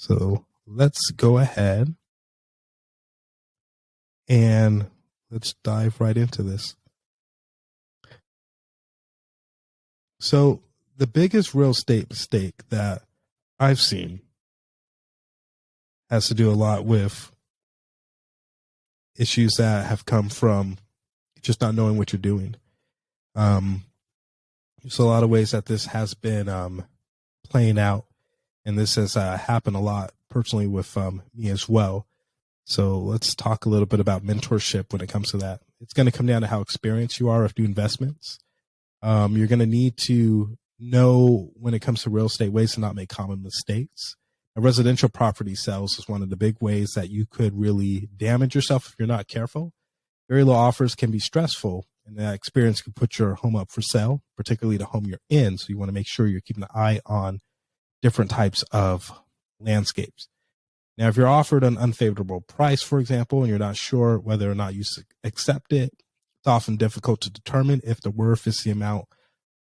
So let's go ahead and let's dive right into this. So the biggest real estate mistake that I've seen has to do a lot with issues that have come from just not knowing what you're doing. There's a lot of ways that this has been playing out, and this has happened a lot personally with me as well. So let's talk a little bit about mentorship when it comes to that. It's going to come down to how experienced you are if you do investments. You're going to need to know when it comes to real estate ways to not make common mistakes. A residential property sales is one of the big ways that you could really damage yourself if you're not careful. Very low offers can be stressful, and that experience can put your home up for sale, particularly the home you're in. So you want to make sure you're keeping an eye on different types of landscapes. Now, if you're offered an unfavorable price, for example, and you're not sure whether or not you accept it, it's often difficult to determine if the worth is the amount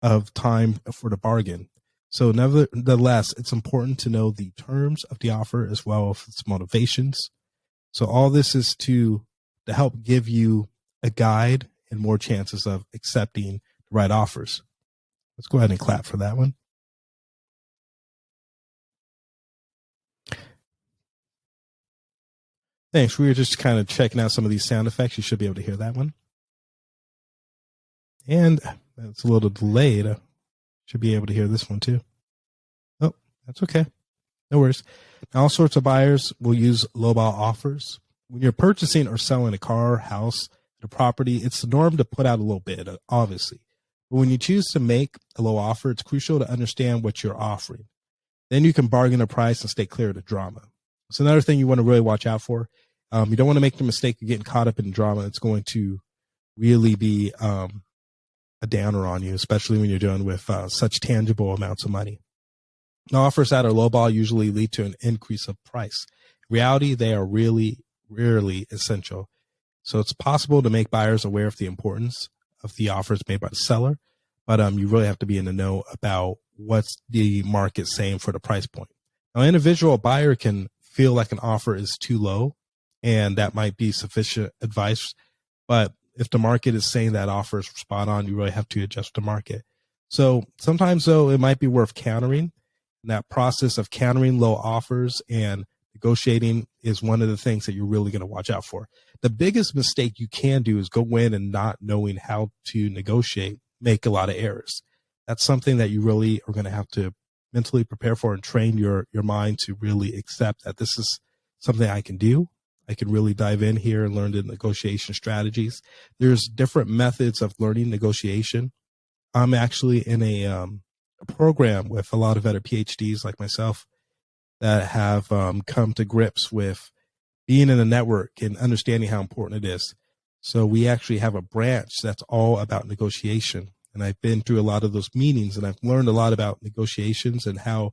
of time for the bargain. So nevertheless, it's important to know the terms of the offer as well as its motivations. So all this is to help give you a guide and more chances of accepting the right offers. Let's go ahead and clap for that one. Thanks. We were just kind of checking out some of these sound effects. You should be able to hear that one. And it's a little delayed. Should be able to hear this one too. Oh, that's okay. No worries. Now, all sorts of buyers will use lowball offers. When you're purchasing or selling a car, house, a property, it's the norm to put out a little bit, obviously. But when you choose to make a low offer, it's crucial to understand what you're offering. Then you can bargain a price and stay clear of the drama. It's another thing you want to really watch out for. You don't want to make the mistake of getting caught up in drama. It's going to really be a downer on you, especially when you're dealing with such tangible amounts of money. Now, offers that are lowball usually lead to an increase of price. In reality, they are really, rarely essential. So it's possible to make buyers aware of the importance of the offers made by the seller, but you really have to be in the know about what's the market saying for the price point. Now, an individual buyer can feel like an offer is too low, and that might be sufficient advice. But if the market is saying that offer is spot on, you really have to adjust the market. So sometimes, though, it might be worth countering. And that process of countering low offers and negotiating is one of the things that you're really going to watch out for. The biggest mistake you can do is go in and not knowing how to negotiate, make a lot of errors. That's something that you really are going to have to mentally prepare for and train your mind to really accept that this is something I can do. I can really dive in here and learn the negotiation strategies. There's different methods of learning negotiation. I'm actually in a program with a lot of other PhDs like myself that have come to grips with being in a network and understanding how important it is. So we actually have a branch that's all about negotiation. And I've been through a lot of those meetings, and I've learned a lot about negotiations and how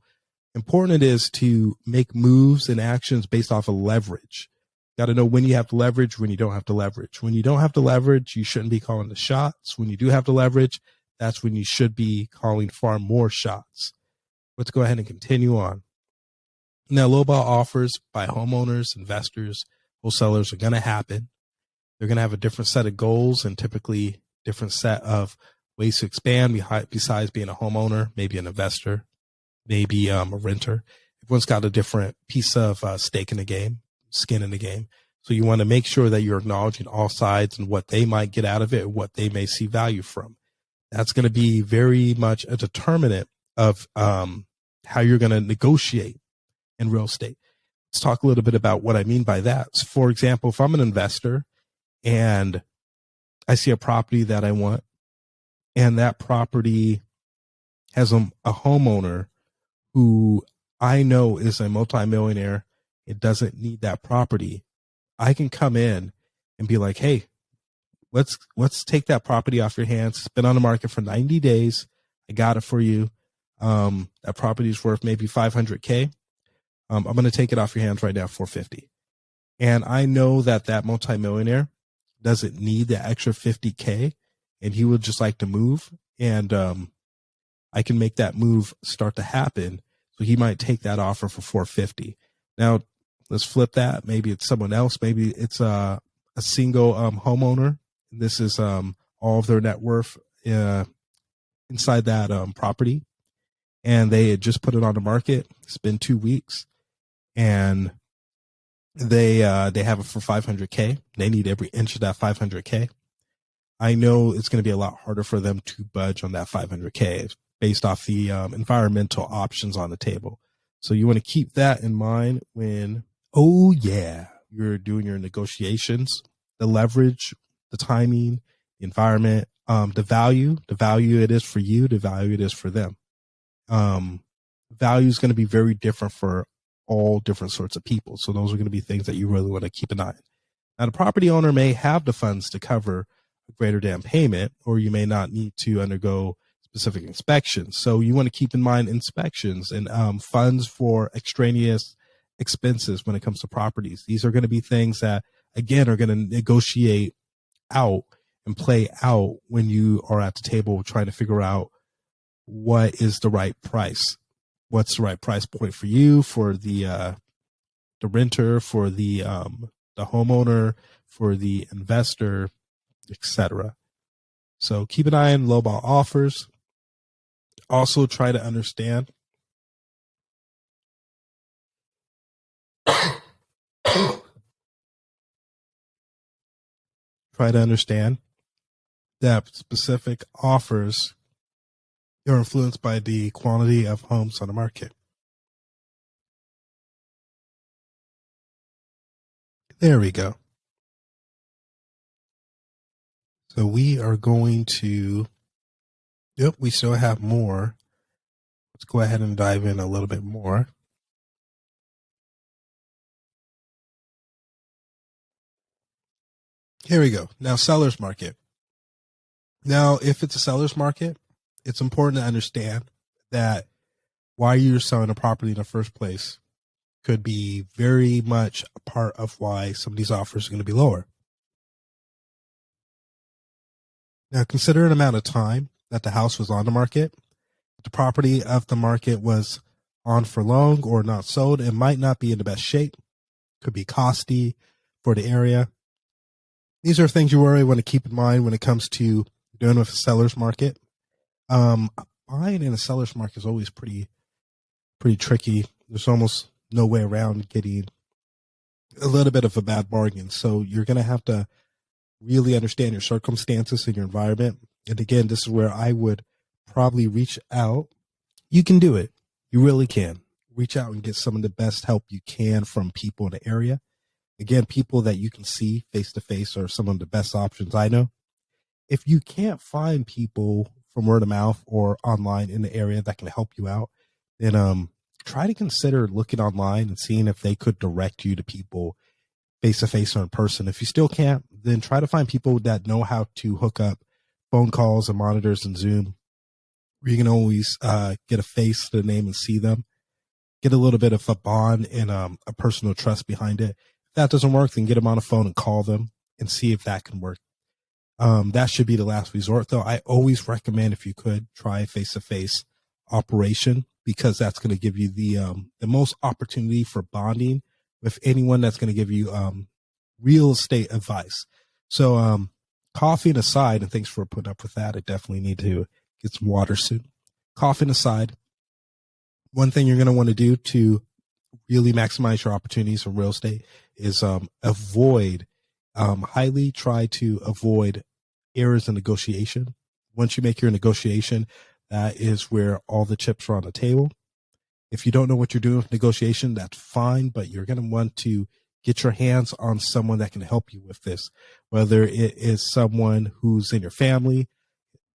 important it is to make moves and actions based off of leverage. Got to know when you have to leverage, when you don't have to leverage. When you don't have to leverage, you shouldn't be calling the shots. When you do have to leverage, that's when you should be calling far more shots. Let's go ahead and continue on. Now, lowball offers by homeowners, investors, wholesalers are going to happen. They're going to have a different set of goals and typically different set of ways to expand besides being a homeowner, maybe an investor, maybe a renter. Everyone's got a different piece of stake in the game, skin in the game. So you want to make sure that you're acknowledging all sides and what they might get out of it, what they may see value from. That's going to be very much a determinant of how you're going to negotiate in real estate. Let's talk a little bit about what I mean by that. So for example, if I'm an investor and I see a property that I want, and that property has a homeowner who I know is a multimillionaire, it doesn't need that property, I can come in and be like, hey, let's take that property off your hands. It's been on the market for 90 days. I got it for you. That property is worth maybe $500K. I'm going to take it off your hands right now for $450. And I know that that multimillionaire doesn't need the extra $50K, and he would just like to move. And I can make that move start to happen. So he might take that offer for $450. Now, let's flip that. Maybe it's someone else. Maybe it's a single homeowner. This is all of their net worth inside that property, and they had just put it on the market. It's been 2 weeks, and they have it for $500K. They need every inch of that $500K. I know it's going to be a lot harder for them to budge on that $500K based off the environmental options on the table. So you want to keep that in mind when, you're doing your negotiations, the leverage, the timing, the environment, the value it is for you, the value it is for them. Value is going to be very different for all different sorts of people. So those are going to be things that you really want to keep an eye on. Now, the property owner may have the funds to cover a greater down payment, or you may not need to undergo specific inspections. So you want to keep in mind inspections and funds for extraneous expenses when it comes to properties. These are going to be things that, again, are going to negotiate out and play out when you are at the table trying to figure out what is the right price. What's the right price point for you, for the renter, for the homeowner, for the investor, etc. So keep an eye on lowball offers. Also try to understand that specific offers are influenced by the quantity of homes on the market. There we go. So we are going to, we still have more. Let's go ahead and dive in a little bit more. Here we go. Now, seller's market. Now, if it's a seller's market, it's important to understand that why you're selling a property in the first place could be very much a part of why some of these offers are going to be lower. Now, consider an amount of time that the house was on the market. If the property of the market was on for long or not sold, it might not be in the best shape. Could be costly for the area. These are things you really want to keep in mind when it comes to doing with a seller's market. Buying in a seller's market is always pretty tricky. There's almost no way around getting a little bit of a bad bargain. So you're going to have to really understand your circumstances and your environment. And again, this is where I would probably reach out. You can do it. You really can. Reach out and get some of the best help you can from people in the area. Again, people that you can see face to face are some of the best options I know. If you can't find people from word of mouth or online in the area that can help you out, then try to consider looking online and seeing if they could direct you to people face to face or in person. If you still can't, then try to find people that know how to hook up phone calls and monitors and Zoom, where you can always get a face to the name and see them, get a little bit of a bond and a personal trust behind it. If that doesn't work, then get them on the phone and call them and see if that can work. That should be the last resort, though. I always recommend, if you could, try a face-to-face operation, because that's going to give you the most opportunity for bonding with anyone that's going to give you real estate advice. So coughing aside, and thanks for putting up with that. I definitely need to get some water soon. Coughing aside, one thing you're going to want to do to really maximize your opportunities in real estate is highly try to avoid errors in negotiation. Once you make your negotiation, that is where all the chips are on the table. If you don't know what you're doing with negotiation, that's fine, but you're going to want to get your hands on someone that can help you with this, whether it is someone who's in your family,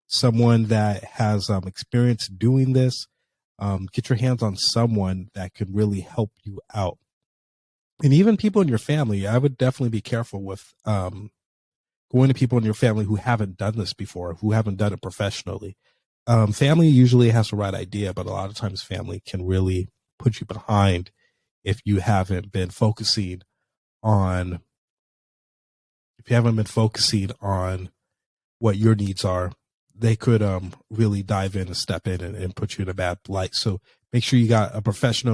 someone that has experience doing this. Get your hands on someone that can really help you out. And even people in your family, I would definitely be careful with going to people in your family who haven't done this before, who haven't done it professionally. Family usually has the right idea, but a lot of times family can really put you behind if you haven't been focusing on what your needs are. They could really dive in and step in and put you in a bad light. So make sure you got a professional